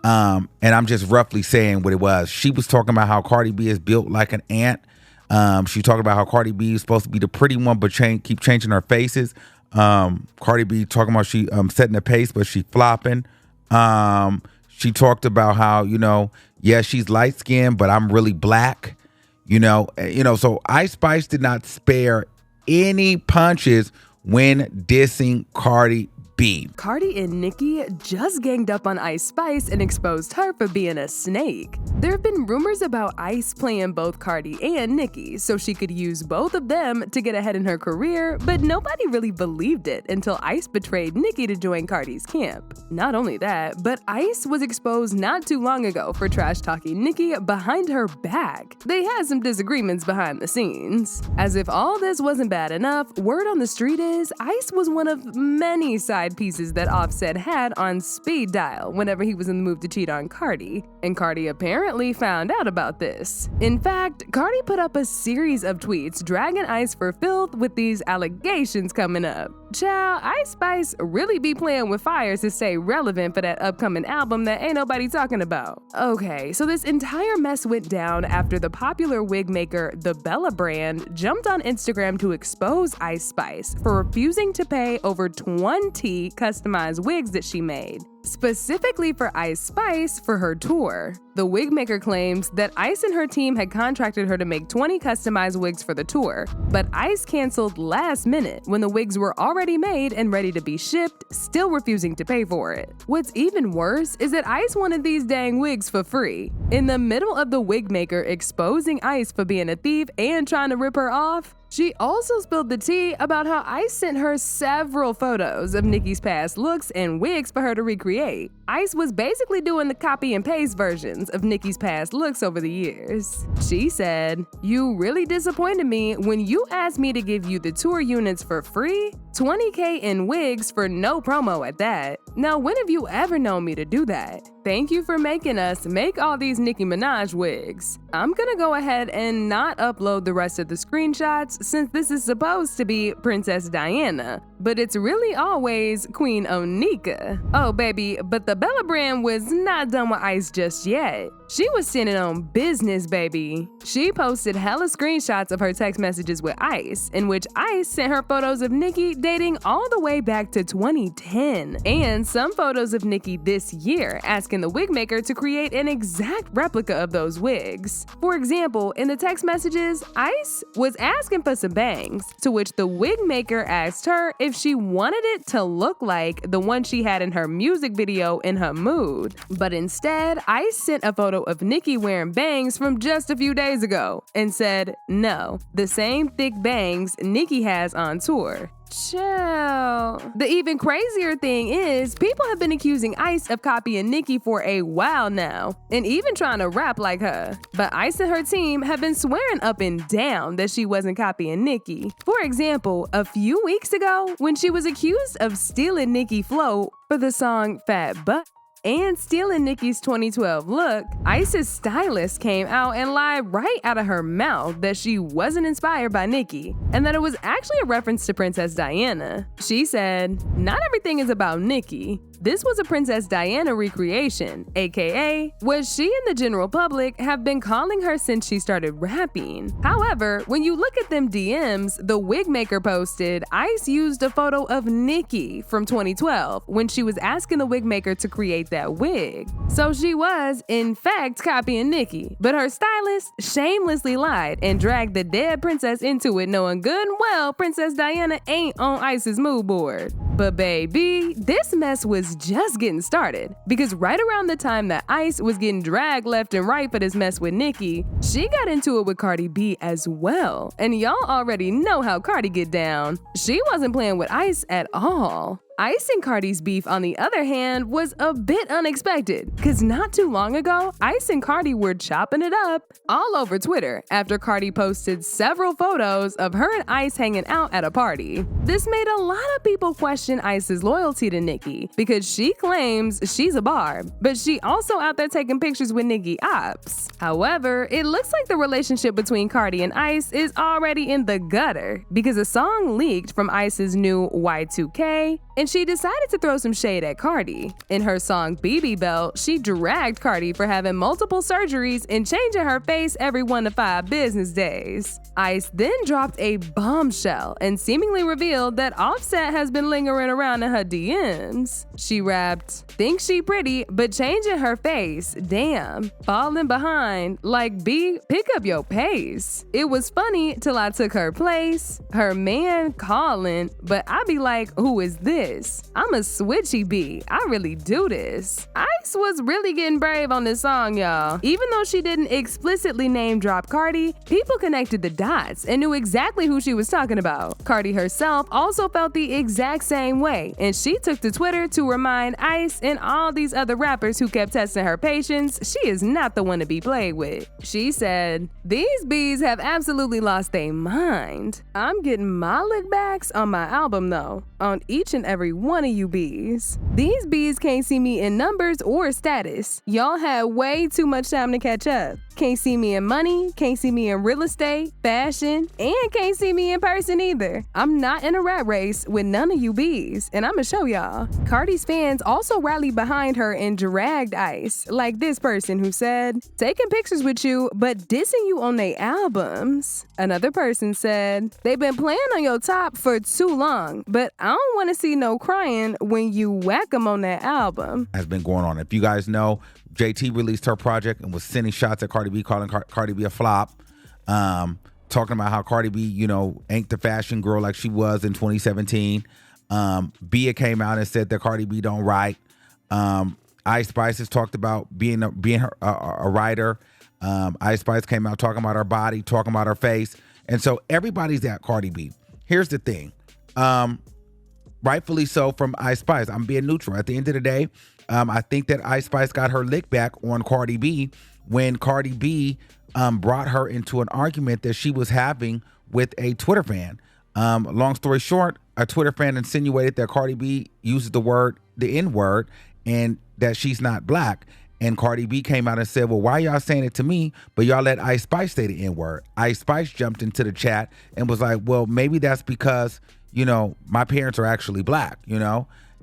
And I'm just roughly saying what it was. She was talking about how Cardi B is built like an ant. She talking about how Cardi B is supposed to be the pretty one, but keep changing her faces. Cardi B talking about she setting the pace, but she flopping. She talked about how, yeah, she's light skinned, but I'm really black. So Ice Spice did not spare any punches when dissing Cardi B. Cardi and Nicki just ganged up on Ice Spice and exposed her for being a snake. There have been rumors about Ice playing both Cardi and Nicki so she could use both of them to get ahead in her career, but nobody really believed it until Ice betrayed Nicki to join Cardi's camp. Not only that, but Ice was exposed not too long ago for trash-talking Nicki behind her back. They had some disagreements behind the scenes. As if all this wasn't bad enough, word on the street is Ice was one of many side pieces that Offset had on speed dial whenever he was in the mood to cheat on Cardi, and Cardi apparently found out about this. In fact, Cardi put up a series of tweets dragging Ice for filth with these allegations coming up. Child, Ice Spice really be playing with fire to stay relevant for that upcoming album that ain't nobody talking about. Okay, so this entire mess went down after the popular wig maker The Bella brand jumped on Instagram to expose Ice Spice for refusing to pay over 20 customized wigs that she made, specifically for Ice Spice for her tour. The wig maker claims that Ice and her team had contracted her to make 20 customized wigs for the tour, but Ice canceled last minute when the wigs were already made and ready to be shipped, still refusing to pay for it. What's even worse is that Ice wanted these dang wigs for free. In the middle of the wig maker exposing Ice for being a thief and trying to rip her off, she also spilled the tea about how Ice sent her several photos of Nicki's past looks and wigs for her to recreate. Ice was basically doing the copy and paste versions of Nicki's past looks over the years. She said, "You really disappointed me when you asked me to give you the tour units for free? $20K in wigs for no promo at that. Now, when have you ever known me to do that? Thank you for making us make all these Nicki Minaj wigs. I'm gonna go ahead and not upload the rest of the screenshots since this is supposed to be Princess Diana, but it's really always Queen Onika. Oh baby, but the Bella brand was not done with Ice just yet. She was standing on business, baby. She posted hella screenshots of her text messages with Ice, in which Ice sent her photos of Nicki dating all the way back to 2010, and some photos of Nicki this year, asking the wig maker to create an exact replica of those wigs. For example, in the text messages, Ice was asking for some bangs, to which the wig maker asked her if she wanted it to look like the one she had in her music video In Her Mood. But instead, Ice sent a photo of Nicki wearing bangs from just a few days ago and said, no, the same thick bangs Nicki has on tour. Chill. The even crazier thing is, people have been accusing Ice of copying Nicki for a while now, and even trying to rap like her. But Ice and her team have been swearing up and down that she wasn't copying Nicki. For example, a few weeks ago, when she was accused of stealing Nicki flow for the song Fat Butt and stealing Nicki's 2012 look, Ice's stylist came out and lied right out of her mouth that she wasn't inspired by Nicki, and that it was actually a reference to Princess Diana. She said, "Not everything is about Nicki. This was a Princess Diana recreation, aka what she and the general public have been calling her since she started rapping." However, when you look at them DMs, the wig maker posted Ice used a photo of Nicki from 2012 when she was asking the wig maker to create that wig. So she was, in fact, copying Nicki, but her stylist shamelessly lied and dragged the dead princess into it, knowing good and well Princess Diana ain't on Ice's mood board. But baby, this mess was just getting started, because right around the time that Ice was getting dragged left and right for this mess with Nicki, she got into it with Cardi B as well. And y'all already know how Cardi get down. She wasn't playing with Ice at all. Ice and Cardi's beef, on the other hand, was a bit unexpected, because not too long ago, Ice and Cardi were chopping it up all over Twitter after Cardi posted several photos of her and Ice hanging out at a party. This made a lot of people question Ice's loyalty to Nicki, because she claims she's a barb, but she also out there taking pictures with Nicki ops. However, it looks like the relationship between Cardi and Ice is already in the gutter, because a song leaked from Ice's new Y2K, and she decided to throw some shade at Cardi. In her song BB Belt, she dragged Cardi for having multiple surgeries and changing her face every 1 to 5 business days. Ice then dropped a bombshell and seemingly revealed that Offset has been lingering around in her DMs. She rapped, "Think she pretty, but changing her face, damn, falling behind, like B, pick up your pace. It was funny till I took her place, her man calling, but I be like, who is this? I'm a switchy B, I really do this." Ice was really getting brave on this song, y'all. Even though she didn't explicitly name drop Cardi, people connected the dots and knew exactly who she was talking about. Cardi herself also felt the exact same way, and she took to Twitter to remind Ice and all these other rappers who kept testing her patience she is not the one to be played with. She said, "These bees have absolutely lost their mind. I'm getting my lickbacks on my album though, on each and every one of you bees. These bees can't see me in numbers or status. Y'all had way too much time to catch up. Can't see me in money, can't see me in real estate, fashion, and can't see me in person either. I'm not in a rat race with none of you bees, and I'ma show y'all." Cardi's fans also rallied behind her and dragged Ice, like this person who said, "Taking pictures with you, but dissing you on their albums." Another person said, "They've been playing on your top for too long, but I don't want to see no crying when you whack them on that album." Has been going on. If you guys know, JT released her project and was sending shots at Cardi B, calling Cardi B a flop, talking about how Cardi B, ain't the fashion girl like she was in 2017. Bia came out and said that Cardi B don't write. Ice Spice has talked about being a writer. Ice Spice came out talking about her body, talking about her face. And so everybody's at Cardi B. Here's the thing. Rightfully so from Ice Spice. I'm being neutral. At the end of the day, I think that Ice Spice got her lick back on Cardi B when Cardi B brought her into an argument that she was having with a Twitter fan. Long story short, a Twitter fan insinuated that Cardi B uses the N-word, and that she's not black. And Cardi B came out and said, "Well, why y'all saying it to me, but y'all let Ice Spice say the N-word?" Ice Spice jumped into the chat and was like, "Well, maybe that's because, my parents are actually black,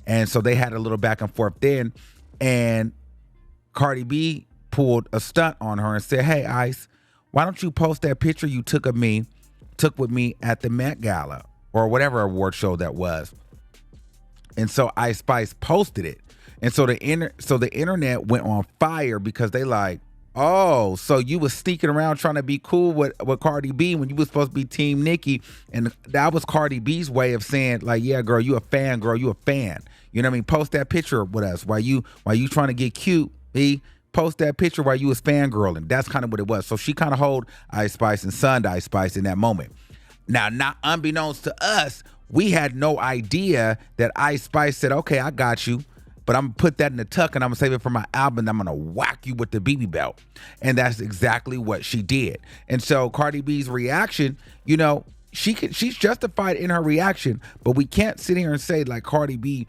And so they had a little back and forth then. And Cardi B pulled a stunt on her and said, "Hey, Ice, why don't you post that picture you took with me at the Met Gala or whatever award show that was?" And so Ice Spice posted it. And so the internet went on fire because they like, "Oh, so you was sneaking around trying to be cool with Cardi B when you was supposed to be Team Nicki." And that was Cardi B's way of saying, like, "Yeah, girl, you a fan, girl, you a fan. You know what I mean? Post that picture with us. Why you trying to get cute, B? Post that picture while you was fangirling." That's kind of what it was. So she kind of hold Ice Spice and sunned Ice Spice in that moment. Now, not unbeknownst to us, we had no idea that Ice Spice said, "Okay, I got you, but I'm gonna put that in the tuck and I'm gonna save it for my album and I'm gonna whack you with the BB belt." And that's exactly what she did. And so Cardi B's reaction, she's justified in her reaction, but we can't sit here and say like Cardi B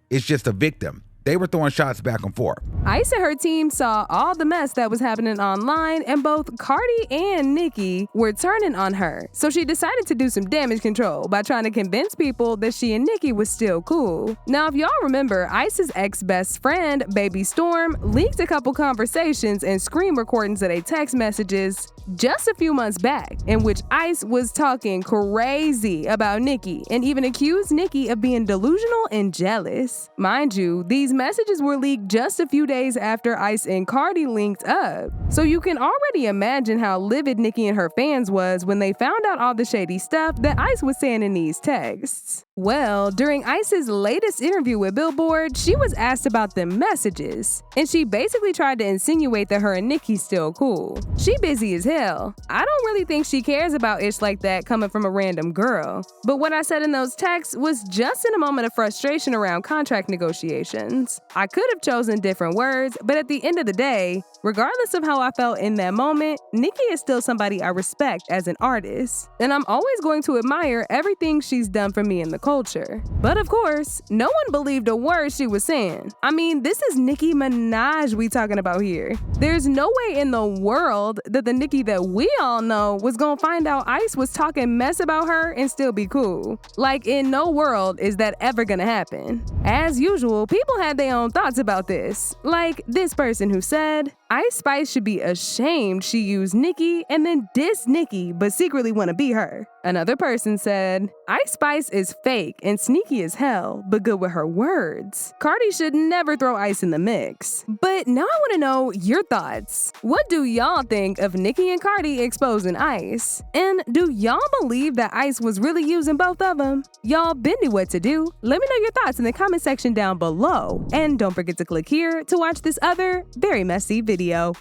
is just a victim. They were throwing shots back and forth. Ice and her team saw all the mess that was happening online, and both Cardi and Nicki were turning on her. So she decided to do some damage control by trying to convince people that she and Nicki was still cool. Now, if y'all remember, Ice's ex-best friend, Baby Storm, leaked a couple conversations and screen recordings of their text messages just a few months back, in which Ice was talking crazy about Nicki and even accused Nicki of being delusional and jealous. Mind you, these messages were leaked just a few days after Ice and Cardi linked up. So you can already imagine how livid Nicki and her fans was when they found out all the shady stuff that Ice was saying in these texts. Well, during Ice's latest interview with Billboard, she was asked about the messages, and she basically tried to insinuate that her and Nicki's still cool. She busy as hell. I don't really think she cares about ish like that coming from a random girl. But what I said in those texts was just in a moment of frustration around contract negotiations. I could have chosen different words, but at the end of the day, regardless of how I felt in that moment, Nicki is still somebody I respect as an artist, and I'm always going to admire everything she's done for me in the culture. But of course, no one believed a word she was saying. I mean, this is Nicki Minaj we talking about here. There's no way in the world that the Nicki that we all know was gonna find out Ice was talking mess about her and still be cool. Like, in no world is that ever gonna happen. As usual, people had their own thoughts about this. Like this person who said, Ice Spice should be ashamed she used Nicki and then diss Nicki but secretly wanna be her. Another person said, Ice Spice is fake and sneaky as hell, but good with her words. Cardi should never throw Ice in the mix. But now I wanna know your thoughts. What do y'all think of Nicki and Cardi exposing Ice? And do y'all believe that Ice was really using both of them? Y'all been knew what to do. Let me know your thoughts in the comment section down below. And don't forget to click here to watch this other very messy video.